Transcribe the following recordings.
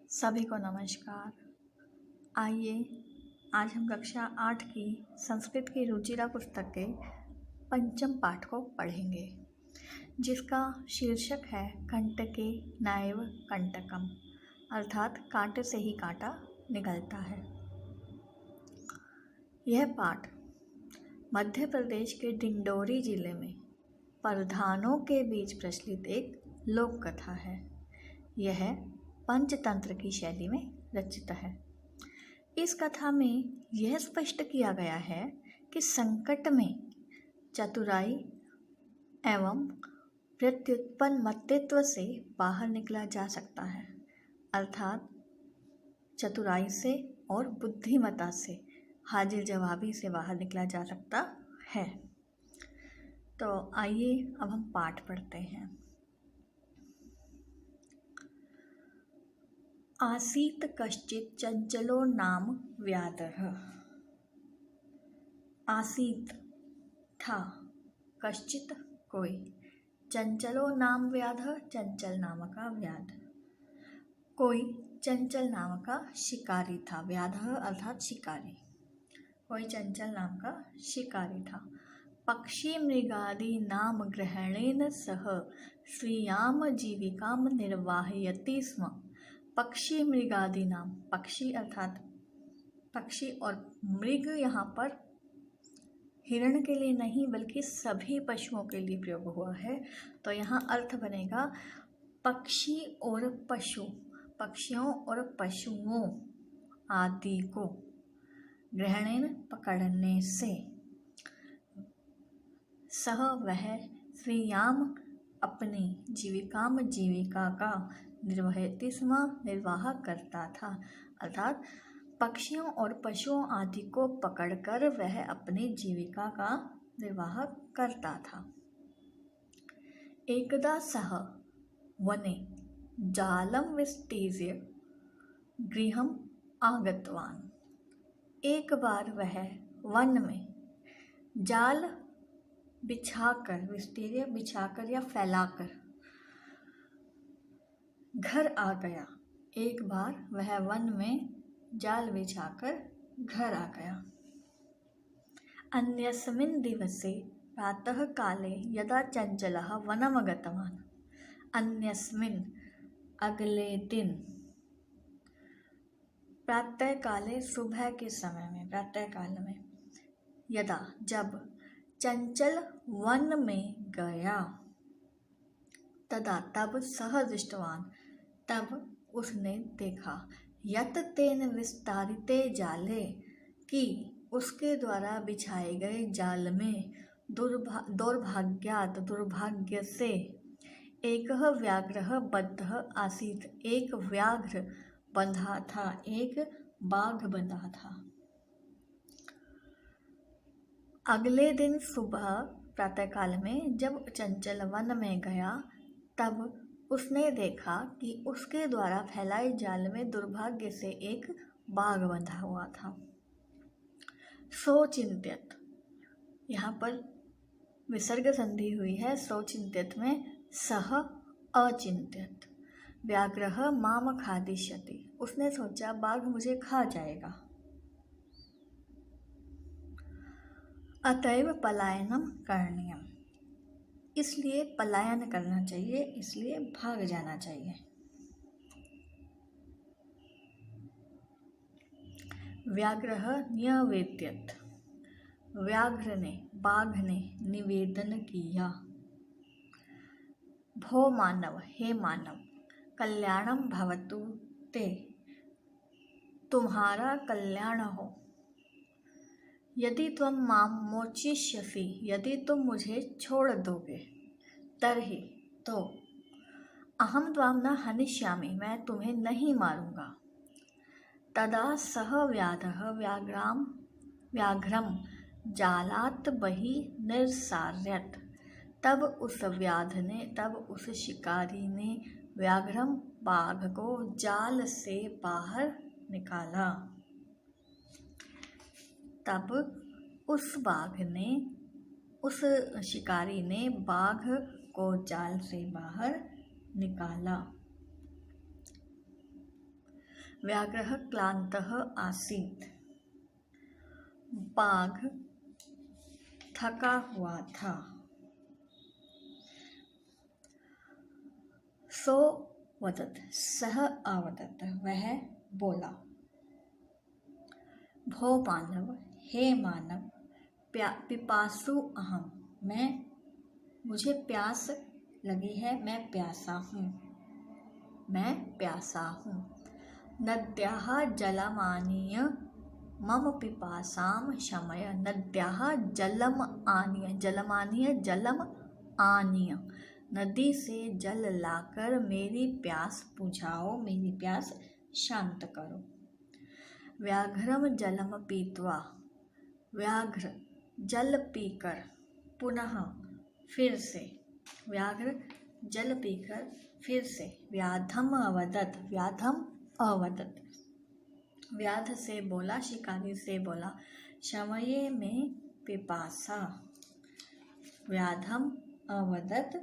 सभी को नमस्कार। आइए आज हम कक्षा 8 की संस्कृत की रुचिरा पुस्तक के पंचम पाठ को पढ़ेंगे, जिसका शीर्षक है कंटके नैव कंटकम, अर्थात कांटे से ही कांटा निकलता है। यह पाठ मध्य प्रदेश के डिंडोरी जिले में प्रधानों के बीच प्रचलित एक लोक कथा है। यह पंचतंत्र की शैली में रचित है। इस कथा में यह स्पष्ट किया गया है कि संकट में चतुराई एवं प्रत्युत्पन्न मतित्व से बाहर निकला जा सकता है, अर्थात चतुराई से और बुद्धिमता से, हाजिर जवाबी से बाहर निकला जा सकता है। तो आइए अब हम पाठ पढ़ते हैं। आसीत कश्चित् चंचलो नाम व्याधः। आसीत था, कश्चित कोई, चंचलो नाम व्याधः चंचल नाम का व्याध, कोई चंचल नाम का शिकारी था। व्याधः अर्थात शिकारी, कोई चंचल नाम का शिकारी था। पक्षी मृगादि नाम ग्रहणेन सह स्वीयाम जीविकाम निर्वाहयति स्म। पक्षी मृगादि नाम, पक्षी अर्थात पक्षी और मृग यहाँ पर हिरण के लिए नहीं बल्कि सभी पशुओं के लिए प्रयोग हुआ है। तो यहाँ अर्थ बनेगा पक्षी और पशु, पक्षियों और पशुओं आदि को ग्रहणेन पकड़ने से, सह वह, स्वीयाम अपनी, जीविकाम जीविका का, निर्वहति स्म निर्वाह करता था, अर्थात पक्षियों और पशुओं आदि को पकड़कर वह अपनी जीविका का निर्वाह करता था। एकदा सह वने जालं विस्तीर्य गृहम् आगतवान्। एक बार वह वन में जाल बिछाकर, विस्तीर्य बिछाकर या फैलाकर, घर आ गया। एक बार वह वन में जाल बिछाकर घर आ गया। अन्यस्मिन् दिवसे प्रातः काले यदा चंचलः वनम् गतवान्। अन्यस्मिन् अगले दिन, प्रातः काले सुबह के समय में, प्रातः काल में, यदा जब, चंचल वन में गया, तदा तब, सह दृष्टवान तब उसने देखा, यत तेन विस्तारिते जाले कि उसके द्वारा बिछाए गए जाल में दौर्भाग्यात दुर्भाग्य से एकः व्याघ्रः बद्धः आसीत्, एक व्याघ्र बंधा था, एक बाघ बंधा था। अगले दिन सुबह प्रातःकाल में जब चंचल वन में गया, तब उसने देखा कि उसके द्वारा फैलाए जाल में दुर्भाग्य से एक बाघ बंधा हुआ था। सोचिंत्यत, यहाँ पर विसर्ग संधि हुई है। सोचिंत्यत में सह अचिंत्यत। व्याघ्रः माम खादिष्यति, उसने सोचा बाघ मुझे खा जाएगा। अतएव पलायनम करणीयम, इसलिए पलायन करना चाहिए, इसलिए भाग जाना चाहिए। व्याघ्रः न्यवेद्यत, व्याघ्र ने, बाघ ने निवेदन किया। भो मानव, हे मानव, कल्याणम भवतु ते, तुम्हारा कल्याण हो। यदि त्वं मां मोचिष्यसि, यदि तुम मुझे छोड़ दोगे, तर्हि तो, अहं त्वां न हनिष्यामि, मैं तुम्हें नहीं मारूंगा। तदा सह व्याधः व्याघ्रम जालात् बहिः निरसार्यत, तब उस व्याध ने, तब उस शिकारी ने व्याघ्रम, बाघ को जाल से बाहर निकाला। तब उस बाघ ने, उस शिकारी ने बाघ को जाल से बाहर निकाला। व्याघ्रः क्लान्तः आसीत्। बाघ थका हुआ था। सो वदत्, सः अवदत्, वह बोला। भो मानव, हे मानव, पिपासु अहम, मुझे प्यास लगी है, मैं प्यासा हूँ। नद्याः जलमानीय मम पिपासां शमय। नद्याः जलम आनीय, नदी से जल लाकर मेरी प्यास बुझाओ, मेरी प्यास शांत करो। व्याघ्रम जलम पीत्वा, व्याघ्र जल पीकर, पुनः फिर से, व्याघ्र जल पीकर फिर से, व्याधम अवदत्, व्याध से बोला, शिकारी से बोला, शमये में पिपासा। व्याधम अवदत्,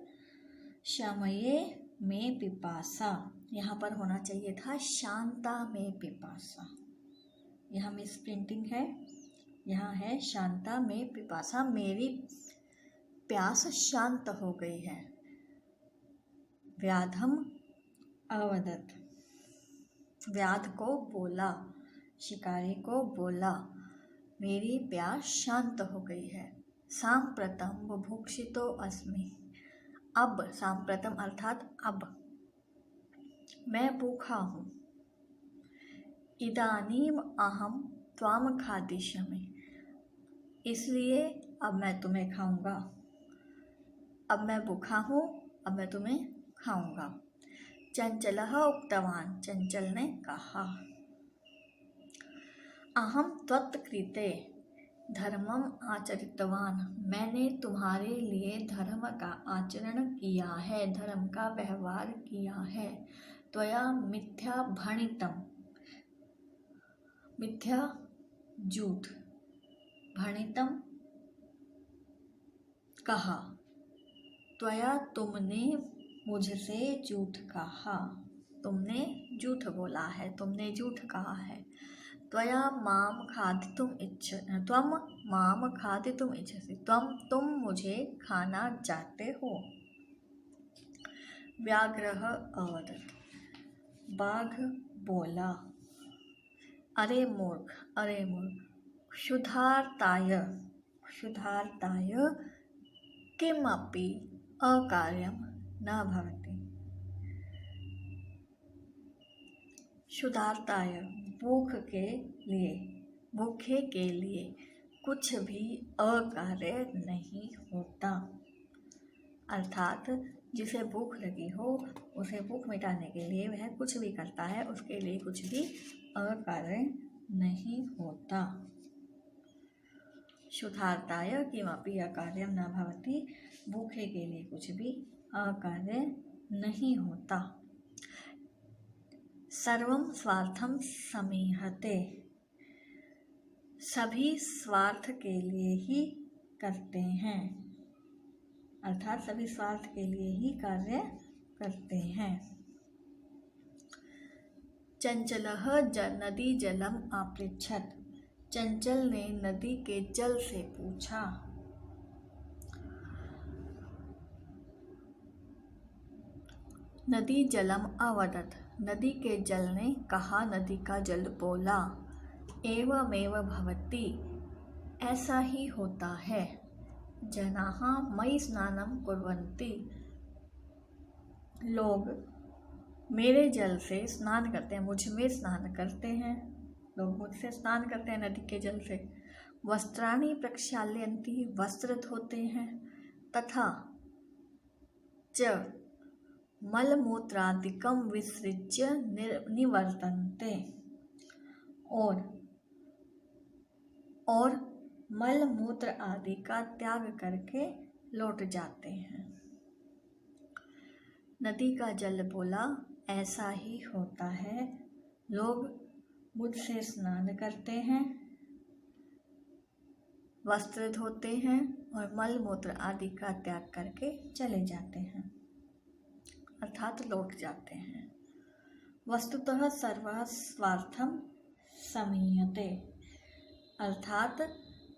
शमये में पिपासा। यहाँ पर होना चाहिए था शांता में पिपासा। यहाँ मिस प्रिंटिंग है, यहाँ है शांता में पिपासा, मेरी प्यास शांत हो गई है। व्याधम अवदत्, व्याध को बोला, शिकारी को बोला, मेरी प्यास शांत हो गई है। सांप्रतम बुभुक्षितो अस्मि, अब, सांप्रतम अर्थात अब, मैं भूखा हूँ। इदानीम अहम त्वाम खादिष्यामि, इसलिए अब मैं तुम्हें खाऊंगा। अब मैं भूखा हूँ, अब मैं तुम्हें खाऊंगा। चंचलः उक्तवान, चंचल ने कहा। अहम त्वत्कृते धर्मम आचरितवान, मैंने तुम्हारे लिए धर्म का आचरण किया है, धर्म का व्यवहार किया है। त्वया मिथ्या भणितम, मिथ्या झूठ, भणितम कहा, त्वया तुमने मुझसे झूठ कहा, तुमने झूठ बोला है, तुमने झूठ कहा है। त्वया माम खादितुम इच्छसि, तुम मुझे खाना चाहते हो। व्याघ्रः अवदत्, बाघ बोला। अरे मूर्ख, क्षुधार्ताय किमपि अकार्यं न भवति। क्षुधार्ताय, भूखे के लिए कुछ भी अकार्य नहीं होता। अर्थात जिसे भूख लगी हो, उसे भूख मिटाने के लिए वह कुछ भी करता है, उसके लिए कुछ भी अकार्य नहीं होता। क्षुधार्ताय किमपि अकार्यं न भवति, भूखे के लिए कुछ भी अकार्य नहीं होता। सर्वं स्वार्थं समीहते, सभी स्वार्थ के लिए ही करते हैं, अर्थात सभी स्वार्थ के लिए ही कार्य करते हैं। चंचलः नदी जलम आपृच्छत्, चंचल ने नदी के जल से पूछा। नदी जलम अवदत्, नदी के जल ने कहा, नदी का जल बोला। एवमेव भवति, ऐसा ही होता है। जनाः मयि स्नानं कुर्वन्ति, लोग मेरे जल से स्नान करते हैं, मुझ में स्नान करते हैं, लोग मुझसे स्नान करते हैं नदी के जल से। वस्त्राणि प्रक्षाल्यन्ति, वस्त्र धोते हैं। तथा च मलमूत्रादिकं विसृज्य निवर्तन्ते, और मल मूत्र आदि का त्याग करके लौट जाते हैं। नदी का जल बोला, ऐसा ही होता है, लोग मुझसे स्नान करते हैं, वस्त्र धोते हैं और मल मूत्र आदि का त्याग करके चले जाते हैं, अर्थात लौट जाते हैं। वस्तुतः सर्वः स्वार्थम समीयते, अर्थात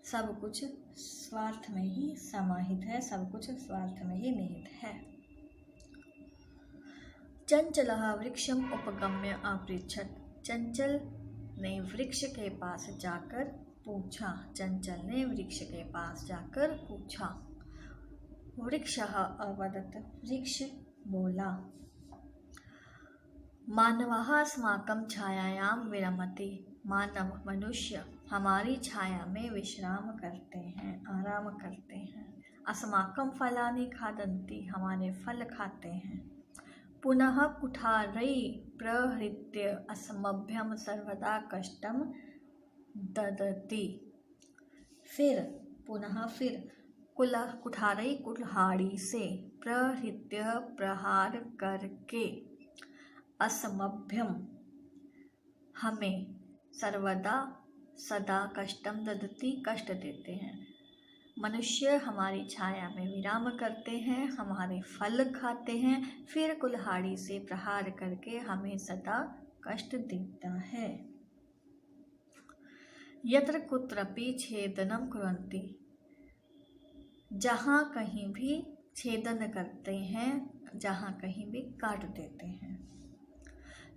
सब कुछ स्वार्थ में ही समाहित है, सब कुछ स्वार्थ में ही निहित है। चंचलः वृक्षम उपगम्य अपृच्छत्, चंचल ने वृक्ष के पास जाकर पूछा, चंचल ने वृक्ष के पास जाकर पूछा। वृक्षः अवदत्, वृक्ष बोला। मानवः अस्माकं छायायां विरमति, मानव मनुष्य हमारी छाया में विश्राम करते हैं, आराम करते हैं। अस्माकं फलानि खादन्ति, हमारे फल खाते हैं। पुनः कुठारै प्रहृत्य अस्मभ्यं सर्वदा कष्टं ददति, फिर कुठारै कुल्हाड़ी से प्रहृत्य प्रहार करके अस्मभ्यम हमें सर्वदा सदा कष्टम ददति कष्ट देते हैं। मनुष्य हमारी छाया में विराम करते हैं, हमारे फल खाते हैं, फिर कुल्हाड़ी से प्रहार करके हमें सदा कष्ट देता है। यत्र कुत्रपि छेदनम कुर्वन्ति, जहाँ कहीं भी छेदन करते हैं, जहाँ कहीं भी काट देते हैं।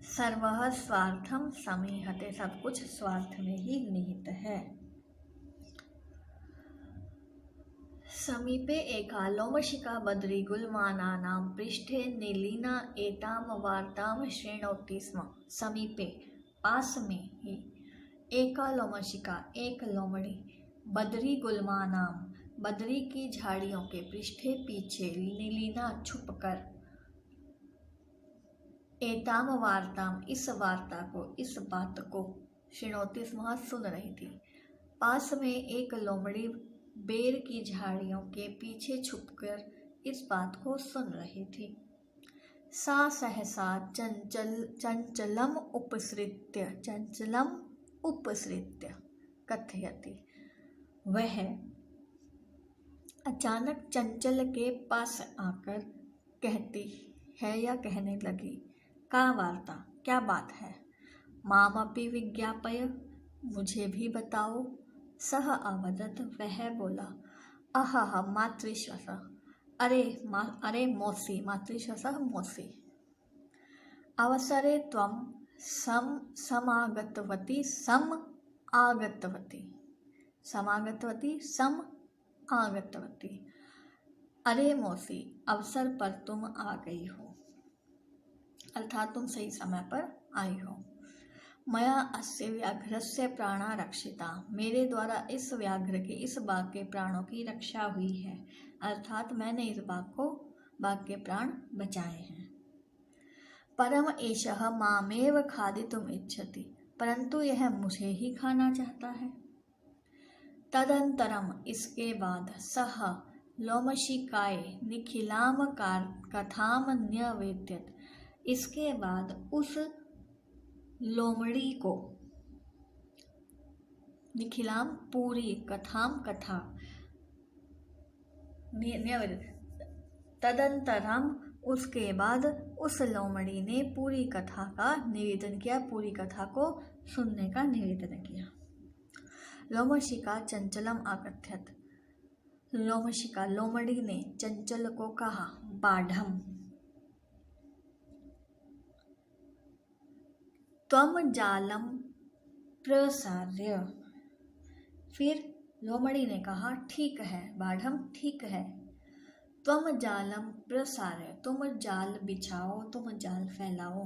सर्वः स्वार्थम समीहते, सब कुछ स्वार्थ में ही निहित है। समीपे एका लोमशिखा बद्रीगुल्मानानां पृष्ठे नीलिना एतां वार्तां शृणोति स्म। समीपे पास में ही एका लोमशिखा, एक लोमड़ी, बद्रीगुल्मानां, बद्री की झाड़ियों के पृष्ठे पीछे, नीलिना छुपकर, एताम वार्ताम इस वार्ता को, इस बात को, शृणोति स्म सुन रही थी। पास में एक लोमड़ी बेर की झाड़ियों के पीछे छुपकर इस बात को सुन रही थी। सा सहसा चंचलम उपसृत्य कथयति, वह अचानक चंचल के पास आकर कहती है या कहने लगी, का वार्ता, क्या बात है? मामपि विज्ञापय, मुझे भी बताओ। सह अवदत्, वह बोला। अहह मातृश्वस, अरे मौसी, मातृश्वस मौसी। अवसरे त्वं समागतवती। अरे मौसी, अवसर पर तुम आ गई हो, अर्थात तुम सही समय पर आई हो। मया अस्य व्याघ्रस्य प्राणा रक्षिता, मेरे द्वारा इस व्याघ्र के, इस बाघ के प्राणों की रक्षा हुई है, अर्थात मैंने इस बाघ के प्राण बचाए हैं। परम एषः मामेव खादितुम् इच्छति, परंतु यह मुझे ही खाना चाहता है। तदंतरम, इसके बाद, सह लोमशिकाय निखिलाम कथाम न्यवेद्यत, इसके बाद उस लोमड़ी को, निखिलाम पूरी, कथाम कथा, तदंतरम उसके बाद उस लोमड़ी ने पूरी कथा का निवेदन किया, पूरी कथा को सुनने का निवेदन किया। लोमशिका चंचलम अकथयत, लोमशिका लोमड़ी ने चंचल को कहा, बाढ़म त्वम जालम प्रसार्य। फिर लोमड़ी ने कहा, ठीक है बाढ़म, ठीक है। त्वम जालम प्रसार्य, तुम जाल बिछाओ, तुम जाल फैलाओ।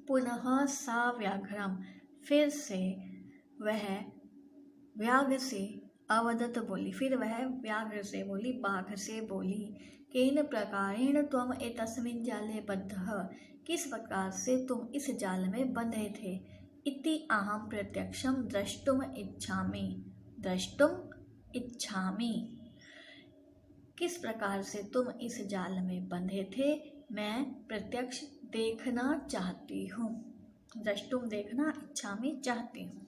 पुनः सा व्याघ्रम, फिर से वह व्याघ्र से, अवदत बोली, फिर वह व्याघ्र से बोली, बाघ से बोली, केन प्रकारेण त्वम एतस्मिन् जाले बद्धः, किस प्रकार से तुम इस जाल में बंधे थे। इति अहम प्रत्यक्षम द्रष्टुम इच्छामि, किस प्रकार से तुम इस जाल में बंधे थे, मैं प्रत्यक्ष देखना चाहती हूँ। द्रष्टुम देखना, इच्छामि चाहती हूँ।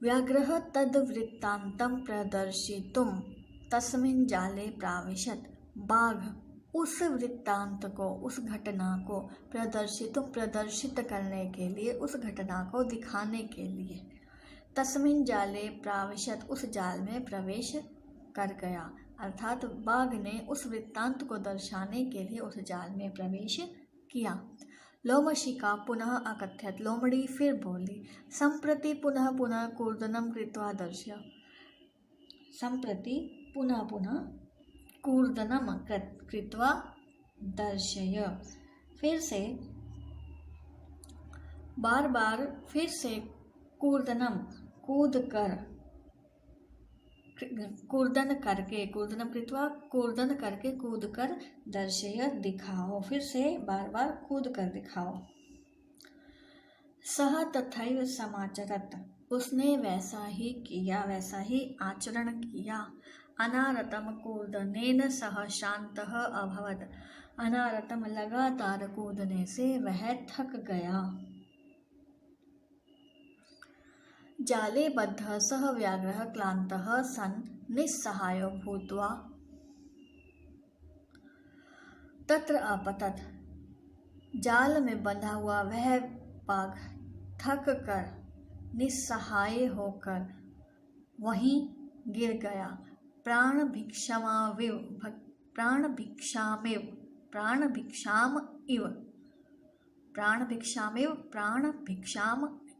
व्याघ्रः तद्वृत्तान्तं प्रदर्शितुं तस्मिन् जाले प्राविशत्, बाघ उस वृत्तांत को, उस घटना को प्रदर्शित करने के लिए, उस घटना को दिखाने के लिए। तस्मिन् जाले प्राविशत, उस जाल में प्रवेश कर गया, अर्थात बाघ ने उस वृत्तांत को दर्शाने के लिए उस जाल में प्रवेश किया। लोमशिखा पुनः अकथयत, लोमड़ी फिर बोली। संप्रति पुनः पुनः कूर्दनं कृत्वा दर्शय, संप्रति पुनः पुनः कूर्दनं कृत्वा दर्शय, फिर से बार बार, फिर से कूर्दनम कूद कर, कूर्दन करके, कूर्दनम कृत्वा कूर्दन करके, कूद कर, दर्शय दिखाओ, फिर से बार बार कूद कर दिखाओ। सह तथैव समाचरत, उसने वैसा ही किया, वैसा ही आचरण किया। अनारतम कूर्दनेन सह शांतः अभवत्, अनारतम लगातार कूदने से वह थक गया। जाले बद्धः सः व्याघ्रः क्लान्तः सन् निस्सहायो भूत्वा तत्र अपतत, जाल में बंधा हुआ वह बाघ थक कर, निस्सहाय होकर वहीं गिर गया। प्राण भिक्षाम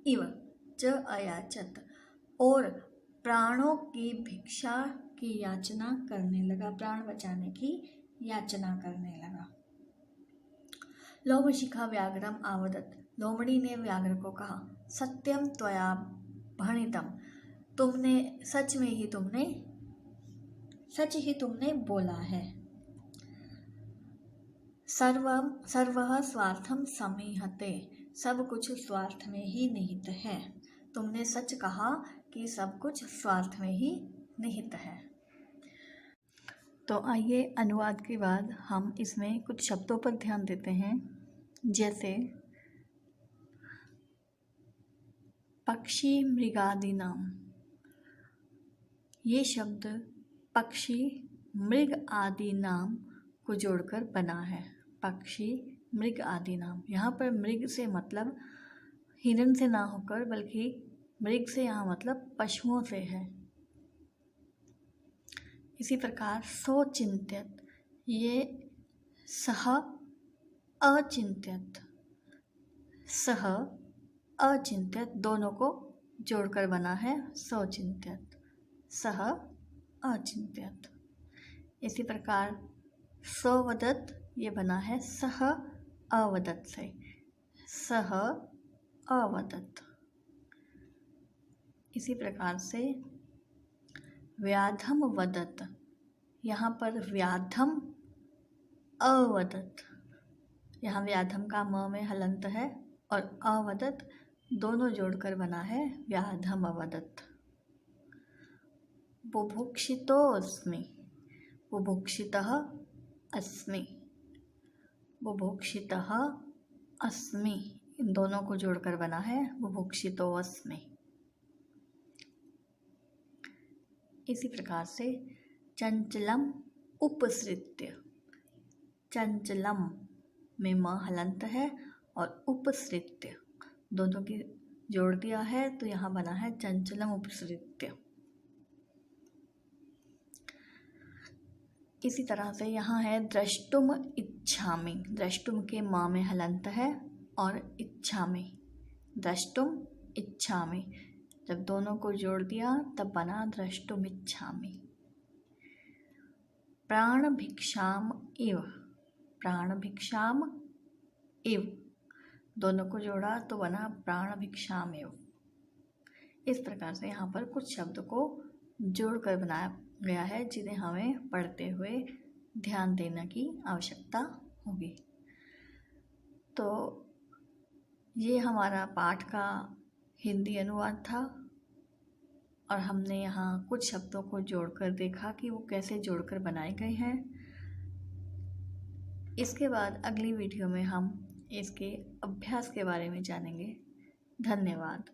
इव च अयाचत, और प्राणों की भिक्षा की याचना करने लगा, प्राण बचाने की याचना करने लगा। लोमशिखा व्याघ्रम आवदत, लोमड़ी ने व्याघ्र को कहा। सत्यम त्वया भणितम, तुमने सच ही तुमने बोला है। सर्वः स्वार्थम समीहते, सब कुछ स्वार्थ में ही निहित है। तुमने सच कहा कि सब कुछ स्वार्थ में ही निहित है। तो आइए अनुवाद के बाद हम इसमें कुछ शब्दों पर ध्यान देते हैं, जैसे पक्षी मृगादि नाम। ये शब्द पक्षी मृग आदि नाम को जोड़कर बना है। पक्षी मृग आदि नाम, यहाँ पर मृग से मतलब हिरण से ना होकर बल्कि मृग से यहाँ मतलब पशुओं से है। इसी प्रकार सोचिंत्यत, ये सह अचिंत्यत, सह अचिंत्यत दोनों को जोड़कर बना है सोचिंत्यत, सह अचिंत्यत। इसी प्रकार सोवदत, ये बना है सह अवदत से, सह अवदत। इसी प्रकार से व्याधम वदत, यहाँ पर व्याधम अवदत, यहाँ व्याधम का म में हलंत है और अवदत दोनों जोड़कर बना है व्याधम अवदत। बुभुक्षितोऽस्मि, बुभुक्षितः अस्मि, बुभुक्षितः अस्मि, इन दोनों को जोड़कर बना है बुभुक्षितोऽस्मि। इसी प्रकार से चंचलम उपसृत्य, चंचलम में म हलंत है और उपसृत्य दोनों की जोड़ दिया है तो यहाँ बना है चंचलम उपसृत्य। इसी तरह से यहाँ है द्रष्टुम इच्छामि, द्रष्टुम के माँ में हलंत है और इच्छामि, द्रष्टुम इच्छामि, जब दोनों को जोड़ दिया तब बना द्रष्टुम इच्छामि। प्राण भिक्षाम इव, प्राण भिक्षाम इव, दोनों को जोड़ा तो बना प्राण भिक्षाम इव। इस प्रकार से यहाँ पर कुछ शब्द को जोड़कर बनाया गया है जिन्हें हमें पढ़ते हुए ध्यान देने की आवश्यकता होगी। तो ये हमारा पाठ का हिंदी अनुवाद था और हमने यहाँ कुछ शब्दों को जोड़कर देखा कि वो कैसे जोड़कर बनाए गए हैं। इसके बाद अगली वीडियो में हम इसके अभ्यास के बारे में जानेंगे। धन्यवाद।